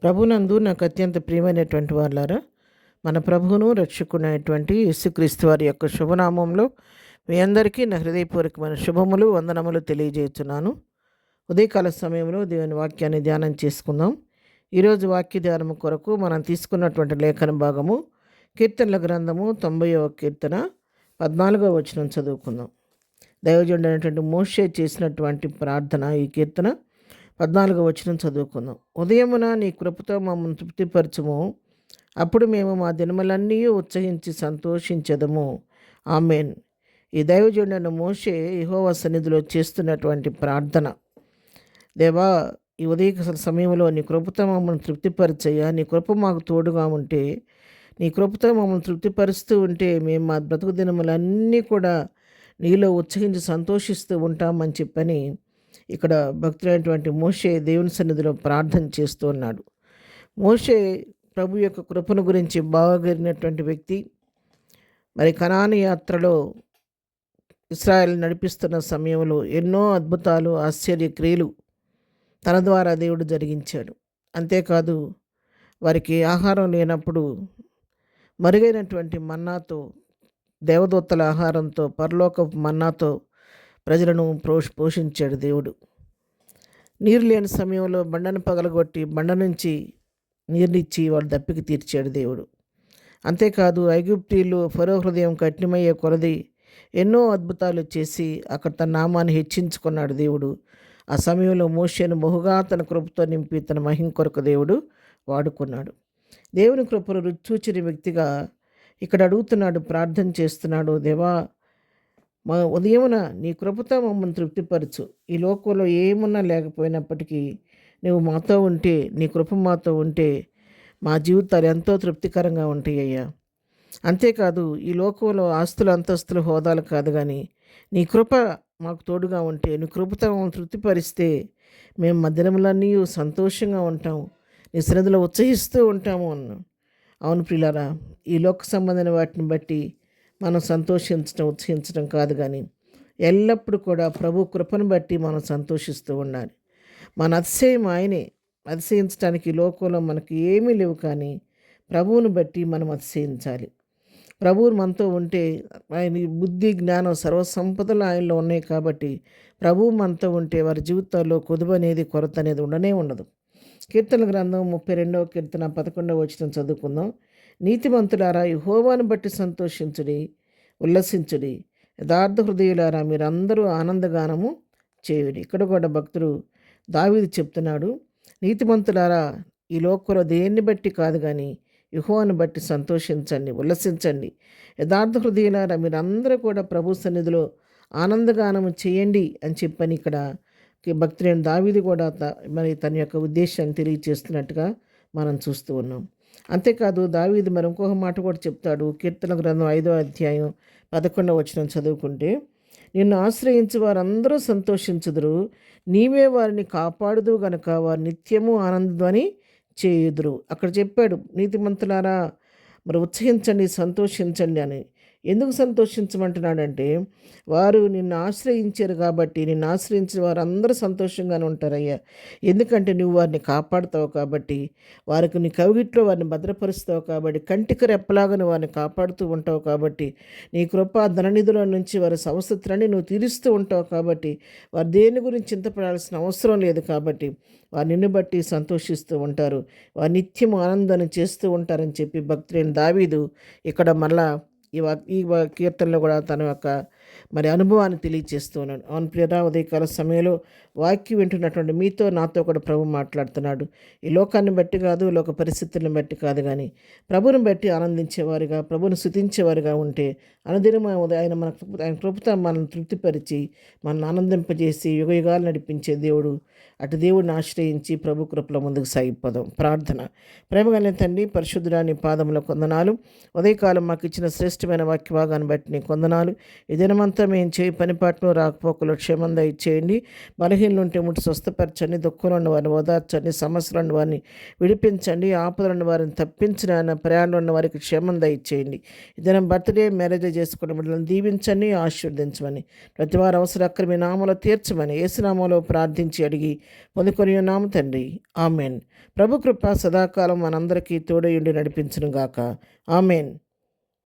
ప్రభునందు నాకు అత్యంత ప్రియమైనటువంటి వాళ్ళారా, మన ప్రభువును రక్షకునైనటువంటి యేసుక్రీస్తు వారి యొక్క శుభనామంలో మీ అందరికీ నా హృదయపూర్వకమైన శుభములు వందనములు తెలియజేస్తున్నాను. ఉదయకాల సమయంలో దేవుని వాక్యాన్ని ధ్యానం చేసుకుందాం. ఈరోజు వాక్య ధ్యానము కొరకు మనం తీసుకున్నటువంటి లేఖన భాగము కీర్తనల గ్రంథము 90వ కీర్తన 14వ వచనం చదువుకుందాం. దైవజనుడైనటువంటి మోషే చేసినటువంటి ప్రార్థన ఈ కీర్తన 14వ వచనం చదువుకుందాం. ఉదయమున నీ కృపతో మమ్మల్ని తృప్తిపరచుము, అప్పుడు మేము మా దినములన్నీ ఉత్సహించి సంతోషించదము. ఆమెన్. ఈ దైవజనుడైన మోషే యెహోవా సన్నిధిలో చేస్తున్నటువంటి ప్రార్థన. దేవా, ఈ ఉదయ సమయంలో నీ కృపతో మమ్మల్ని తృప్తిపరచయ్యా, నీ కృప మాకు తోడుగా ఉంటే, నీ కృపతో మమ్మల్ని తృప్తిపరుస్తూ ఉంటే మేము మా బ్రతుకు దినములన్నీ కూడా నీలో ఉత్సహించి సంతోషిస్తూ ఉంటామని చెప్పని ఇక్కడ భక్తులైనటువంటి మోషే దేవుని సన్నిధిలో ప్రార్థన చేస్తూ ఉన్నాడు. మోషే ప్రభు యొక్క కృపను గురించి బాగరినటువంటి వ్యక్తి. మరి కనాను యాత్రలో ఇశ్రాయేల్ నడిపిస్తున్న సమయంలో ఎన్నో అద్భుతాలు, ఆశ్చర్యక్రియలు తన ద్వారా దేవుడు జరిగించాడు. అంతేకాదు, వారికి ఆహారం లేనప్పుడు మరుగైనటువంటి మన్నాతో, దేవదూతల ఆహారంతో, పరలోకపు మన్నాతో ప్రజలను పోషించాడు దేవుడు. నీరు లేని సమయంలో బండను పగలగొట్టి బండ నుంచి నీరునిచ్చి వాడు దప్పికి తీర్చాడు దేవుడు. అంతేకాదు, ఐగుప్తీయులు ఫరో హృదయం కఠినమయ్యే కొలది ఎన్నో అద్భుతాలు చేసి అక్కడ తన నామాన్ని హెచ్చించుకున్నాడు దేవుడు. ఆ సమయంలో మోషేను బహుగా తన కృపతో నింపి తన మహిమ కొరకు దేవుడు వాడుకున్నాడు. దేవుని కృపను రుచూచిన వ్యక్తిగా ఇక్కడ అడుగుతున్నాడు, ప్రార్థన చేస్తున్నాడు. దేవా, మా ఉదయమున నీ కృపతో మమ్మల్ని తృప్తిపరచు. ఈ లోకంలో ఏమున్నా లేకపోయినప్పటికీ నువ్వు మాతో ఉంటే, నీ కృప మాతో ఉంటే మా జీవితాలు ఎంతో తృప్తికరంగా ఉంటాయ్యా. అంతేకాదు, ఈ లోకంలో ఆస్తులు, అంతస్తులు, హోదాలు కాదు, కానీ నీ కృప మాకు తోడుగా ఉంటే, నీ కృపతో మమ్మల్ని తృప్తిపరిస్తే మేము మా దినములన్నీ సంతోషంగా ఉంటాము, నీ సన్నిధిలో ఉత్సహిస్తూ ఉంటాము అన్నాం. అవును ప్రియులారా, ఈ లోక సంబంధమైన వాటిని బట్టి మనం సంతోషించడం, ఉత్సహించడం కాదు, కానీ ఎల్లప్పుడూ కూడా ప్రభు కృపను బట్టి మనం సంతోషిస్తూ ఉండాలి. మన అతిశయం ఆయనే. అతిశయించడానికి ఈ లోకంలో మనకి ఏమీ లేవు, కానీ ప్రభువును బట్టి మనం అతిశయించాలి. ప్రభువు మనతో ఉంటే, ఆయన బుద్ధి, జ్ఞానం, సర్వసంపదలు ఆయనలో ఉన్నాయి కాబట్టి ప్రభువు మనతో ఉంటే వారి జీవితాల్లో కొదువు అనేది, కొరత అనేది ఉండనే ఉండదు. కీర్తన గ్రంథం 32వ కీర్తన 11వ వచనం చదువుకుందాం. నీతిమంతులారా, యెహోవాను బట్టి సంతోషించుడి, ఉల్లసించుడి. యథార్థ హృదయులారా, మీరందరూ ఆనందగానము చేయుడి. ఇక్కడ కూడా భక్తుడు దావీదు చెప్తున్నాడు, నీతిమంతులారా, ఈ లోకంలో దేన్ని బట్టి కాదు, కానీ యెహోవాను బట్టి సంతోషించండి, ఉల్లసించండి. యథార్థ హృదయులారా, మీరందరూ కూడా ప్రభు సన్నిధిలో ఆనందగానము చేయండి అని చెప్పని ఇక్కడ భక్తుడైన దావీదు కూడా మరి తన యొక్క ఉద్దేశాన్ని తెలియజేస్తున్నట్టుగా మనం చూస్తూ ఉన్నాం. అంతేకాదు, దావీదు మరి ఇంకొక మాట కూడా చెప్తాడు. కీర్తన గ్రంథం 5వ అధ్యాయం 11వ వచనం చదువుకుంటే, నిన్ను ఆశ్రయించి వారందరూ సంతోషించుదురు, నీవే వారిని కాపాడుదు గనుక వారు నిత్యము ఆనందధ్వని చేయుదురు. అక్కడ చెప్పాడు, నీతిమంతులారా మరి ఉత్సహించండి, సంతోషించండి అని. ఎందుకు సంతోషించమంటున్నాడంటే, వారు నిన్ను ఆశ్రయించారు కాబట్టి, నిన్ను ఆశ్రయించిన వారు అందరూ సంతోషంగానే ఉంటారయ్యా. ఎందుకంటే నువ్వు వారిని కాపాడుతావు కాబట్టి, వారికి నీ కవిగిట్లో వారిని భద్రపరుస్తావు కాబట్టి, కంటికి రెప్పలాగా నువ్వు వారిని కాపాడుతూ ఉంటావు కాబట్టి, నీ కృప ధననిధుల నుంచి వారి అవసరాన్ని నువ్వు తీరుస్తూ ఉంటావు కాబట్టి, వారు దేని గురించి చింతపడాల్సిన అవసరం లేదు కాబట్టి వారు నిన్ను బట్టి సంతోషిస్తూ ఉంటారు, వారు నిత్యం ఆనందాన్ని చేస్తూ ఉంటారని చెప్పి భక్తులైన దావీదు ఇక్కడ మళ్ళా ఈ కీర్తనలో కూడా తన యొక్క మరి అనుభవాన్ని తెలియజేస్తూ ఉన్నాడు. అవును ప్రియరా, ఉదయకాల సమయంలో వాక్యం వింటున్నటువంటి మీతో, నాతో కూడా ప్రభు మాట్లాడుతున్నాడు. ఈ లోకాన్ని బట్టి కాదు, లోక పరిస్థితులను బట్టి కాదు, కానీ ప్రభుని బట్టి ఆనందించేవారుగా, ప్రభుని స్తుతించేవారుగా ఉంటే అనుదినం ఆయన కృపతో మనల్ని తృప్తిపరిచి, మనల్ని ఆనందింపజేసి యుగయుగాలు నడిపించే దేవుడు. అటు దేవుడిని ఆశ్రయించి ప్రభు కృపలో ముందుకు సాగిపోదాం. ప్రార్థన. ప్రేమగల తండ్రి, పరిశుద్ధుడా, నీ పాదముల కొందనాలు. ఉదయకాలం మాకు ఇచ్చిన శ్రేష్టమైన వాక్య భాగాన్ని బట్టి నీ కొందనాలు. ఈ దినమంతా దినమంతా మేము చేయి పనిపాటును రాకపోకలు క్షేమంగా ఇచ్చేయండి. బలహీనలు ఉంటే ముట్టి స్వస్థపరచండి. దుఃఖంలో వారిని ఓదార్చండి. సమస్యలను వారిని విడిపించండి. ఆపదలను వారిని తప్పించిన ఆయన ప్రయాణంలో ఉన్న వారికి క్షేమంగా ఇచ్చేయండి. ఈ దినం బర్త్డే మ్యారేజ్ చేసుకున్న బిడ్డలను దీవించండి, ఆశీర్వదించమని, ప్రతి వారి అవసర అక్కడ మీ నామలో తీర్చమని యేసునామలో ప్రార్థించి అడిగి పొందుకొని ఉన్నాము తండ్రి. ఆమెన్. ప్రభు కృప సదాకాలం మనందరికీ తోడయుండి నడిపించును గాక. ఆమెన్.